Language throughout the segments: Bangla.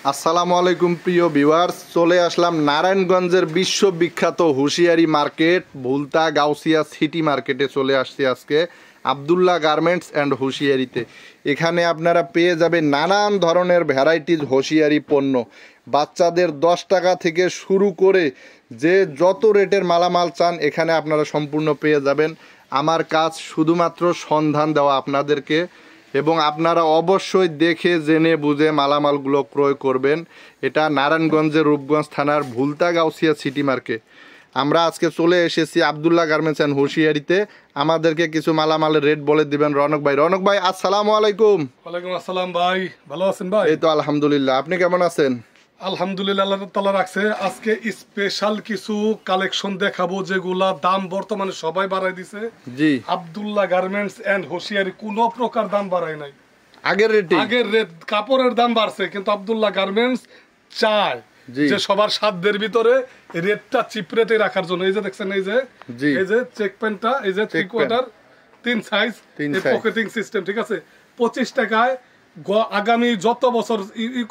আসসালামু আলাইকুম প্রিয় ভিউয়ার্স, চলে আসলাম নারায়ণগঞ্জের বিশ্ববিখ্যাত হুঁশিয়ারি মার্কেট ভুলতা গাউসিয়া সিটি মার্কেটে চলে আসছি আজকে আব্দুল্লাহ গার্মেন্টস অ্যান্ড হুঁশিয়ারিতে। এখানে আপনারা পেয়ে যাবেন নানান ধরনের ভ্যারাইটিজ হুঁশিয়ারি পণ্য, বাচ্চাদের 10 টাকা থেকে শুরু করে যে যত রেটের মালামাল চান এখানে আপনারা সম্পূর্ণ পেয়ে যাবেন। আমার কাজ শুধুমাত্র সন্ধান দেওয়া আপনাদেরকে, এবং আপনারা অবশ্যই দেখে জেনে বুঝে মালামালগুলো ক্রয় করবেন। এটা নারায়ণগঞ্জের রূপগঞ্জ থানার ভুলতা গাউসিয়া সিটি মার্কেট। আমরা আজকে চলে এসেছি আব্দুল্লাহ গার্মেন্টস অ্যান্ড হুঁশিয়ারিতে। আমাদেরকে কিছু মালামালের রেট বলে দিবেন রনক ভাই। রনক ভাই আসসালামু আলাইকুম। ওয়ালাইকুম আসসালাম ভাই, ভালো আছেন ভাই? এই তো আলহামদুলিল্লাহ, আপনি কেমন আছেন? আলহামদুলিল্লাহ, আল্লাহ তাআলা রাখছে। আজকে স্পেশাল কিছু কালেকশন দেখাবো যেগুলা দাম বর্তমানে সবাই বাড়াই দিছে। জি, আব্দুল্লাহ গার্মেন্টস এন্ড হুঁশিয়ারি কোনো প্রকার দাম বাড়ায় নাই, আগের রেট। কাপড়ের দাম বাড়ছে, কিন্তু আব্দুল্লাহ গার্মেন্টস চায় যে সবার সাধ্যের ভিতরে রেটটা চিপ রেটে রাখার জন্য। এই যে দেখছেন, এই যে চেক প্যান্টটা, এই যে 3 কোয়ার্টার 3 সাইজ পকেটিং সিস্টেম, ঠিক আছে, 25 টাকায় আগামী যত বছর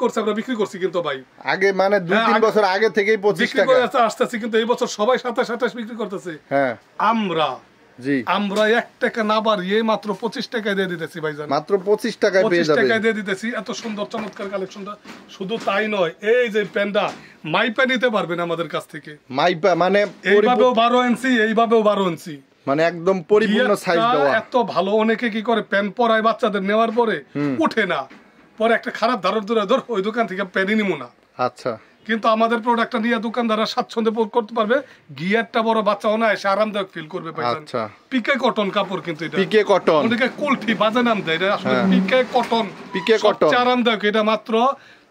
করছে আমরা বিক্রি করছি। কিন্তু ভাই আগে মানে 2-3 বছর আগে থেকেই 25 টাকা আসতেছি, কিন্তু এই বছর সবাই 27-28 বিক্রি করতেছে। হ্যাঁ, আমরা 1 টাকা না বাড়িয়ে মাত্র 25 টাকায় দিয়ে দিতেছি ভাইজান। মাত্র 25 টাকায় পেয়ে যাবেন, 25 টাকায় দিয়ে দিতেছি। এত সুন্দর চমৎকার কালেকশনটা। শুধু তাই নয়, এই যে প্যান্ডা মাইপা নিতে পারবেন আমাদের কাছ থেকে। মাইপা মানে এইভাবেও 12 ইঞ্চি, এইভাবেও 12 ইঞ্চি, মানে একদম পরিপূর্ণ সাইজ দেওয়া। এত ভালো। অনেকে কি করে, প্যান্ট পরায় বাচ্চাদের নেওয়ার পরে উঠে না, পরে একটা খারাপ ধারণ ধর ওই দোকান থেকে প্যান্টই নিমু না। আচ্ছা, কিন্তু আমাদের প্রোডাক্টটা নিয়ে দোকানদাররা স্বাচ্ছন্দ্যে করতে পারবে। গিয়ারটা বড়, বাচ্চা না এসে আরামদায়ক ফিল করবে। আচ্ছা, পিকে কটন কাপড়, কিন্তু এটা পিকে কটন, অনেকে কুলফি বাজে নাম দেয়, এটা আসলে পিকে কটন। পিকে কটন আরামদায়ক। এটা মাত্র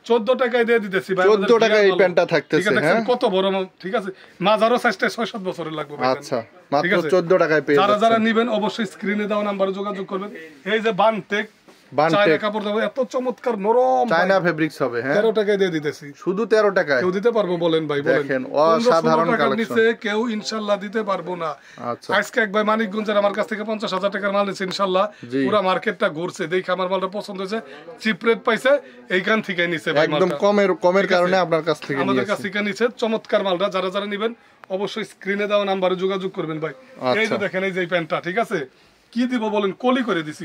14 টাকায় দিয়ে দিতেছি ভাই। 14 টাকায় এই প্যান্টটা থাকতেছে। হ্যাঁ, কত বড়, ঠিক আছে। মাজারও সাইজটা 6-7 বছরের লাগবে ভাই। আচ্ছা, মাত্র 14 টাকায় পেয়ে যাচ্ছেন। যারা নেবেন অবশ্যই স্ক্রিনে দেওয়া নাম্বারে যোগাযোগ করবেন। এই যে বানটেক চায়না কাপড় দাও, এত চমৎকার নরম চায়না ফেব্রিক্স হবে। হ্যাঁ, 13 টাকায় দিয়ে দিতেছি। শুধু 13 টাকায় কেউ দিতে পারবো বলেন ভাই? বলেন, দেখেন অসাধারণ কালেকশন। কেউ ইনশাআল্লাহ দিতে পারবো না। আচ্ছা, আজকে এক ভাই মানিকগঞ্জের আমার কাছ থেকে 50,000 টাকার মাল নিছে। ইনশাআল্লাহ পুরো মার্কেটটা ঘুরছে, দেখে আমার মালটা পছন্দ হয়েছে, চিপ রেট পাইছে, এইখান থেকে নিছে ভাই। একদম কমের কারণে আপনার কাছ থেকে আমাদের কাছ থেকে নিছে চমৎকার মালটা। যারা নেবেন অবশ্যই স্ক্রিনে দেওয়া নাম্বারে যোগাযোগ করবেন ভাই। এই যে দেখেন, এই যে প্যান্টটা, ঠিক আছে, কি দিব বলেন? কলি করে দিছি,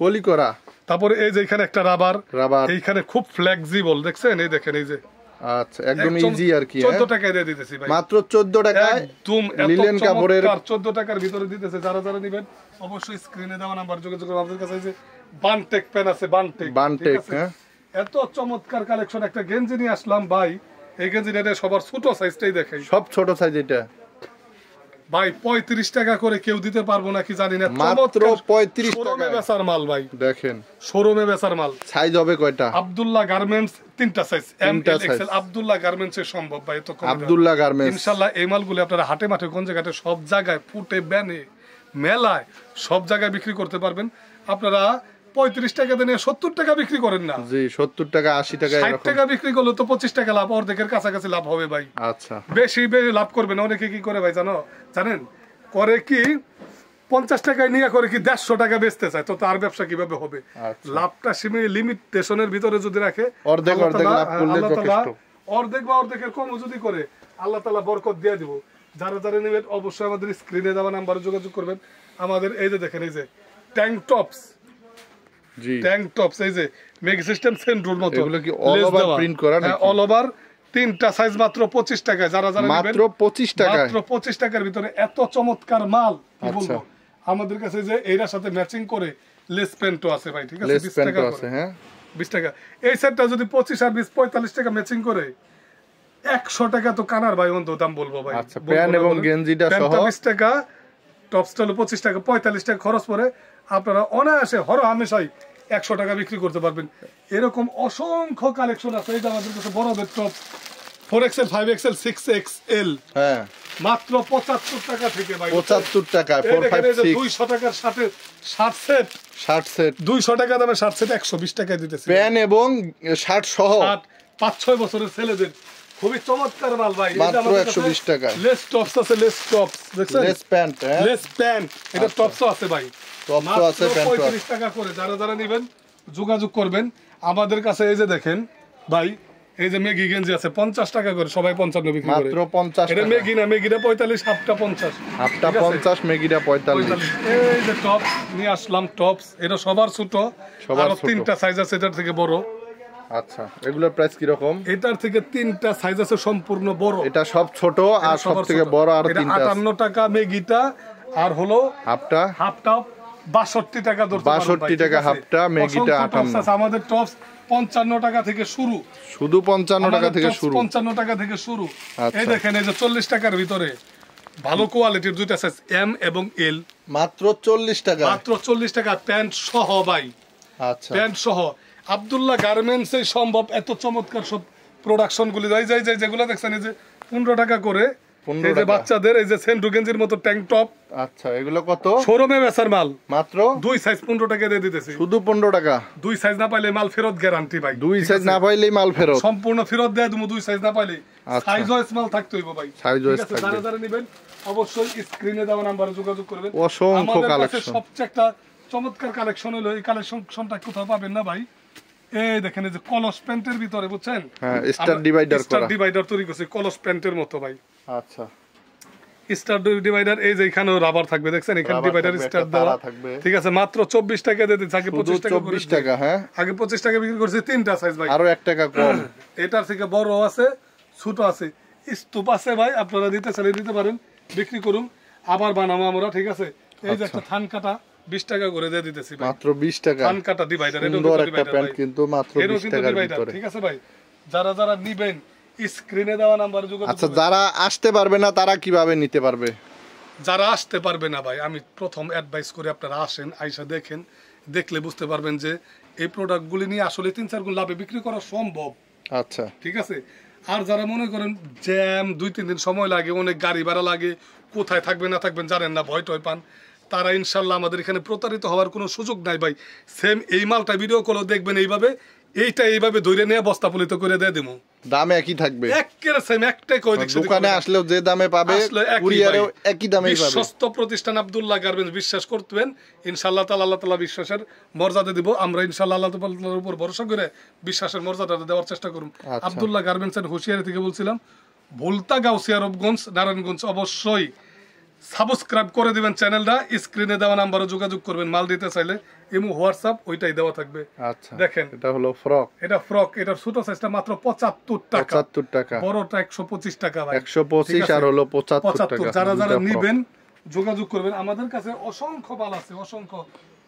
কলি করা। তারপরে এই যে এখানে একটা রাবার, এইখানে খুব ফ্লেক্সিবল, দেখছেন? এই দেখেন, এই যে আচ্ছা, একদম ইজি আর কি। 14 টাকায় দিয়ে দিতেছি ভাই, মাত্র 14 টাকায় একদম লিনেন কাপড়ের 14 টাকার ভিতরে দিতেছে। যারা নেবেন অবশ্যই স্ক্রিনে দেওয়া নাম্বার যোগাযোগ করুন। আমাদের কাছে এই যে বানটেক পেন আছে, বানটেক। হ্যাঁ, এত চমৎকার কালেকশন। একটা গেঞ্জি নিয়ে আসলাম ভাই, এই গেঞ্জিটা সবার ছোট সাইজটাই দেখাই, সব ছোট সাইজ। এটা ভাই 35 টাকা করে কেউ দিতে পারবো নাকি জানি না, মাত্র 35 টাকা বেচার মাল ভাই। দেখেন, শোরুমে বেচার মাল। সাইজ হবে কয়টা? আব্দুল্লাহ গার্মেন্টস 3টা size, M L XL. Abdullah garments এর সম্ভব ভাই, তো আব্দুল্লাহ গার্মেন্টস। ইনশাআল্লাহ এই মালগুলো আপনারা হাটে মাঠে গঞ্জে ঘাটে সব জায়গায়, ফুটে ব্যানে মেলায় সব জায়গায় বিক্রি করতে পারবেন। আপনারা 35 টাকা দিয়ে 70 টাকা বিক্রি করেন না? জি, 70 টাকা 80 টাকা 60 টাকা বিক্রি করলে তো 25 টাকা লাভ, অর্ধেকের কাছাকাছি লাভ হবে ভাই। আচ্ছা, বেশি লাভ করবেন। অনেকে কি করে ভাই জানেন করে কি, 50 টাকায় নিয়ে করে কি 150 টাকা বেচতে চায়, তো তার ব্যবসা কিভাবে হবে? লাভটা সীমিত লিমিটেশনের ভিতরে যদি রাখে, অর্ধেক লাভ করলে যথেষ্ট। অর্ধেক বা অর্ধেকের কম যদি করে, আল্লাহ তাআলা বরকত দিয়ে দিব। যারা নেবেন অবশ্যই আমাদের স্ক্রিনে দেওয়া নাম্বারে যোগাযোগ করবেন। আমাদের এই যে দেখেন, এই যে ট্যাঙ্ক টপস, এই যে মেগ সিস্টেম সেন্ট্রোর মতো, এগুলো কি অল ওভার প্রিন্ট করা নাকি? অল ওভার, 3টা সাইজ, মাত্র 25 টাকায়। যারা নেবেন মাত্র 25 টাকায়, মাত্র 25 টাকার ভিতরে এত চমৎকার মাল কি বলবো। আমাদের কাছে যে এর সাথে ম্যাচিং করে লেস প্যান্টও আছে ভাই, ঠিক আছে, 20 টাকা আছে। হ্যাঁ, 20 টাকা। এই সেটটা যদি 25 আর 20 45 টাকা ম্যাচিং করে 100 টাকা তো কানার ভাই অন্ত দাম বলবো ভাই। আচ্ছা, প্যান্ট এবং গেঞ্জিটা সহ 20 টাকা, টপসটা হলো 25 টাকা, 45 টাকা খরচ পড়ে। আপনারা অনায়াসে হামেশাই 100 টাকা বিক্রি করতে পারবেন। এরকম অসংখ্য কালেকশন আছে। এই যে আমাদের কাছে বড়দের টপ 4XL, 5XL, 6XL, হ্যাঁ, মাত্র 75 টাকা থেকে ভাই। 75 টাকা 456। 200 টাকার শার্ট সেট 200 টাকা দামে শার্ট সেট 120 টাকায় দিতেছে। প্যান্ট এবং শার্ট সহ 5-6 বছরের ছেলেদের খুবই চমৎকার মাল ভাই। মাত্র 120 টাকা। লেস টপস আছে, লেস টপস, দেখছেন? লেস প্যান্ট, হ্যাঁ, লেস প্যান্ট। এটা টপসও আছে ভাই, টপসও আছে, প্যান্টও আছে। 35 টাকা করে। যারা নেবেন যোগাযোগ করবেন আমাদের কাছে। এই যে দেখেন ভাই, এই যে মেগি গেঞ্জি আছে 50 টাকা করে, সবাই 55 বিক্রি করে। মাত্র 50 এটা টাকা। মেগি না, মেগিটা 45, হাফটা 50। হাফটা 50, মেগিটা 45। এই যে টপ নিয়ে আসলাম, টপস এটা সবার ছোট, সবার আর ছোট। 3টা সাইজ আছে এটার থেকে বড়। আচ্ছা, এগুলোর প্রাইস কি রকম? এটার থেকে 3টা সাইজ আছে সম্পূর্ণ বড়। এটা সব ছোট আর সব থেকে বড় আর 3টা আছে। 58 টাকা মেগিটা, আর হলো হাফটা 62 টাকা ধরতে পারবেন। 62 টাকা হাফটা, মেগিটা 58। আমাদের টপস 55 টাকা থেকে শুরু, শুধু 55 টাকা থেকে শুরু। 55 টাকা থেকে শুরু। আচ্ছা। এই দেখেন, এই যে 40 টাকার ভিতরে ভালো কোয়ালিটির দুইটা সাইজ, এম এবং এল, মাত্র 40 টাকা। মাত্র 40 টাকা, প্যান্ট সহ ভাই, আচ্ছা, প্যান্ট সহ। আব্দুল্লাহ গার্মেন্টস এই সম্ভব এত চমৎকার সব প্রোডাকশন গুলি, যেগুলো দেখছেন এই যে 15 টাকা করে, এই যে বাচ্চাদের এই যে সেন্টু গেঞ্জির মতো ট্যাঙ্ক টপ। আচ্ছা, এগুলো কত? শোরুমে বেচার মাল মাত্র 2 সাইজ 15 টাকা দিয়ে দিতেছি। শুধু 15 টাকা। 2 সাইজ না পাইলে মাল ফেরত গ্যারান্টি ভাই। 2 সাইজ না পাইলেই মাল ফেরত, সম্পূর্ণ ফেরত দেয় তুমি 2 সাইজ না পাইলে। আচ্ছা। সাইজ ওয়াইজ মাল থাকতে হইব ভাই, সাইজ ওয়াইজ ঠিক আছে? থাকবে। যারা নেবেন অবশ্যই স্ক্রিনে দেওয়া নাম্বারে যোগাযোগ করবেন। অসংখ্য আমাদের কাছে কালেকশন। সবচেয়ে একটা চমৎকার কালেকশন হলো, এই কালেকশনটা কোথাও পাবেন না ভাই। এই দেখেন, এই যে কলস প্যান্টের ভিতরে, বুঝছেন, হ্যাঁ, স্টার ডিভাইডার করা, স্টার ডিভাইডার তৈরি করছে কলস প্যান্টের মতো ভাই। আচ্ছা, স্টার ডিভাইডার, এই যে এখানেও রাবার থাকবে, দেখছেন এখানে রাবার ডিভাইডার থাকবে, স্টার একটা দেওয়া তারা থাকবে। ঠিক আছে, মাত্র 24 টাকা দিয়ে দিচ্ছে। আগে 25 টাকা করে 24 টাকা। হ্যাঁ, আগে 25 টাকা বিক্রি করছে, 3টা সাইজ ভাই, আরো 1 টাকা কম। এটার থেকে বড় আছে, ছোট আছে, স্তূপ আছে ভাই, আপনারা দিতে চাইলে দিতে পারেন, বিক্রি করুন, আবার বানাবো আমরা, ঠিক আছে? এই যে একটা থান কাটা 20 টাকা করে দিয়ে দিতেছি ভাই, মাত্র 20 টাকা। থান কাটা ডিভাইডার, সুন্দর একটা প্যান্ট কিন্তু মাত্র 20 টাকার ভিতরে, ঠিক আছে ভাই? যারা নিবেন স্ক্রিনে দেওয়া নাম্বারে যোগাযোগ আচ্ছা, করবেন। যারা আসতে পারবে না তারা কিভাবে নিতে পারবে? যারা আসতে পারবে না ভাই, আমি প্রথম অ্যাডভাইস করে আপনারা আসেন, আইসা দেখেন, দেখলে বুঝতে পারবেন যে এই প্রোডাক্টগুলি নিয়ে আসলে 3-4 গুণ লাভে বিক্রি করা সম্ভব। আচ্ছা, ঠিক আছে? আর যারা মনে করেন জ্যাম 2-3 দিন সময় লাগে, অনেক গাড়ি ভাড়া লাগে, কোথায় থাকবেন না থাকবেন জানেন না, ভয় টয় পান, তারা ইনশাল্লাহ আমাদের এখানে প্রতারিত হওয়ার কোনো সুযোগ নাই ভাই। সেম এই মালটা ভিডিও কলও দেখবেন এইভাবে, এইভাবে ধরে নিয়ে বস্তাপলিত করে দিয়ে দেবো, দাম একই থাকবে, একেবারে সেম, একটাই কই দেখছি। দোকানে আসলেও যে দামে পাবে, কুরিয়ারেও একই দামেই পাবে। বিশ্বস্ত প্রতিষ্ঠান আব্দুল্লাহ গার্মেন্টস, বিশ্বাস করতেন ইনশাআল্লাহ তাআলা, আল্লাহ তাআলা বিশ্বাসের মর্যাদা দিব। আমরা ইনশাআল্লাহ আল্লাহ তাআলার উপর ভরসা করে বিশ্বাসের মর্যাদা দেওয়ার চেষ্টা করব। আব্দুল্লাহ গার্মেন্টস এর হুঁশিয়ারি থেকে বলছিলাম, ভুলতা গাউসিয়া রূপগঞ্জ নারায়ণগঞ্জ। অবশ্যই সাবস্ক্রাইব করে দিবেন চ্যানেলটা, স্ক্রিনে দেওয়া নাম্বারে যোগাযোগ করবেন, মাল দিতে চাইলে ইমো হোয়াটসঅ্যাপ ওইটাই দেওয়া থাকবে। আচ্ছা, দেখেন এটা হলো ফ্রক, এটা ফ্রক, এটার ছোট সাইজটা মাত্র 75 টাকা, 75 টাকা, বড়টা 125 টাকা ভাই, 125 আর হলো 75 টাকা। যারা নিবেন যোগাযোগ করবেন। আমাদের কাছে অসংখ্য মাল আছে, অসংখ্য।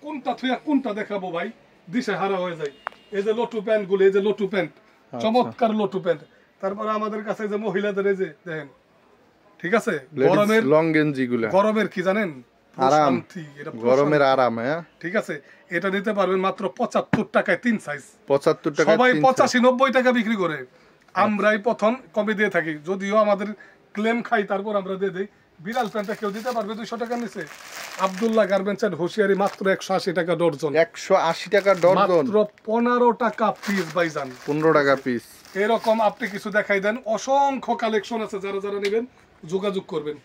কোনটা থুয়া কোনটা দেখাবো ভাই, দিশে হারা হয়ে যায়। এই যে লটু প্যান্ট গুলো, এই যে লটু প্যান্ট, চমৎকার লটু প্যান্ট। তারপরে আমাদের কাছে যে মহিলাদের এই যে দেখেন, ঠিক আছে, গরমের লং গেঞ্জি গুলো, গরমের কি জানেন, আরাম, এটা গরমের আরাম। হ্যাঁ, ঠিক আছে, এটা নিতে পারবেন মাত্র 75 টাকায় 3 সাইজ। 75 টাকা, সবাই 85-90 টাকা বিক্রি করে, আমরাই প্রথম কমে দিয়ে থাকি, যদিও আমাদের ক্লেম খাই, তারপর আমরা দিয়ে দিই। বিড়াল প্যান্টটা কেউ দিতে পারবে 200 টাকা নিচে? আব্দুল্লাহ গার্মেন্টস এন্ড হুঁশিয়ারি মাত্র 180 টাকা ডজন, 180 টাকা ডজন, মাত্র 15 টাকা পিস ভাইজান, 15 টাকা পিস। এরকম আপনি কিছু দেখাই দেন, অসংখ্য কালেকশন আছে, যারা নেবেন যোগাযোগ করবেন।